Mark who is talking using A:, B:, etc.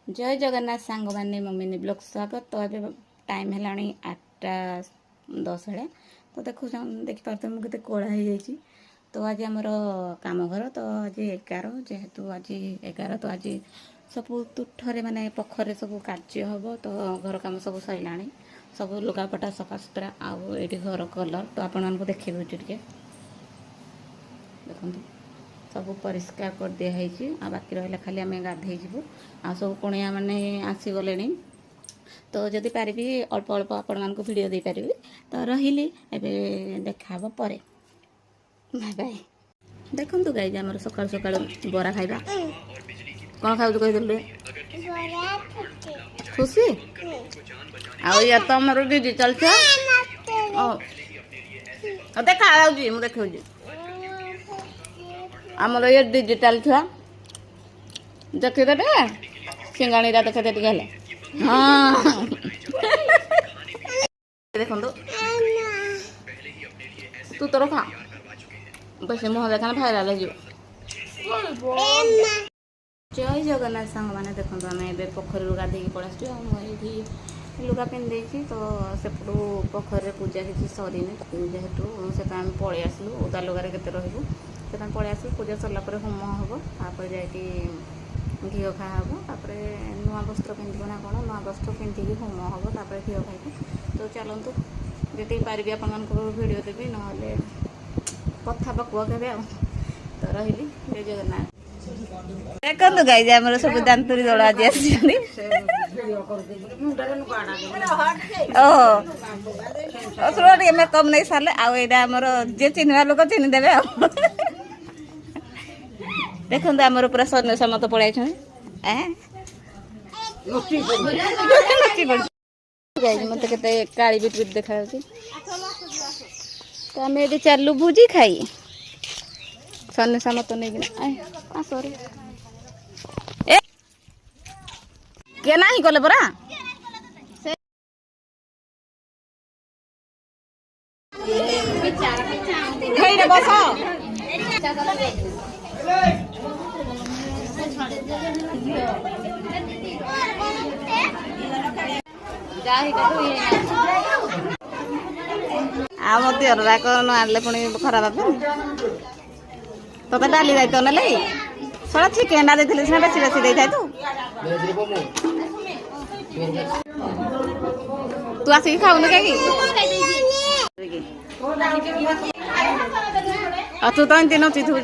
A: जय जगन्नाथ सांग मैंने मम्मी ब्लॉग स्वागत। तो अभी टाइम है 8:10 आड़े। तो देखिपार मुझे कला हो जाए। तो आज आमर कम घर तो आज 11 जेहेतु आज 11 तो आज सब तुठरे माने पखरे सब कार्य हम। तो घर कम सब सरला सब लुगापटा सफा सुतरा आउ ये घर कलर तो आपण मानक देखी दूसरी टे देखो सब परिष्कार कर दिखाई आ बाकी रहा खाली आम गाधे जीवु आ सब कुणिया मैंने आसीगले। तो जदि पारि अल्प अल्प आपण मानक वीडियो दे पारि तो रही एवं देखा पर बाय बाय। देखु गाई आम सकाल सकाल बरा खाइबा कौन खाऊ कही खुशी आ या तो आम दीदी चलते देखा मुझे देखी आमर ये डिजिटाल छुआ देखीदेवे सिंगाणीरा देखते टे हाँ देखु तू तोर खा बेस मुह देखा भाइराल हो। जय जगन्नाथ सांग मैंने देखो आम ए पोखर गाधे पड़ा मुझे लुगा पिंधे तो सेपटू पोखर पूजा किसी सरनी जेहेतु से पलि आसलु ओदा लुगारे केते रहबु से पलि आसलु पूजा सरला होम हम तापर जाकि घी खा हम तापर नुआ वस्त्र पिंधु ना कौन नुआ वस्त्र पिंधिकी होम हम तापर घी खाइबु। तो चलतु जी पारि आप वीडियो देवी ना कथा पकुआ के तो रही जय जगन्नाथ। देखो गाई आम सब दांतुरी दल आज आसो मेकअप नहीं सारे आमर जे चिन्हवा लोक चिन्हीदेवे देखो आमर पूरा सैन्य समत पड़े मत के काली बिट बिट देखा तो आम ये चलू भुजी खाई सन्ने सामत नहीं सॉरी के ना ही गले परा बस आ मत कौन आनले पुणी खराब तो डाली दायित्व तो ना सड़ा चिकेन दे बेसी बेसी दे था तू आसिक खाऊन कहीं तू तो एमती नचुथु।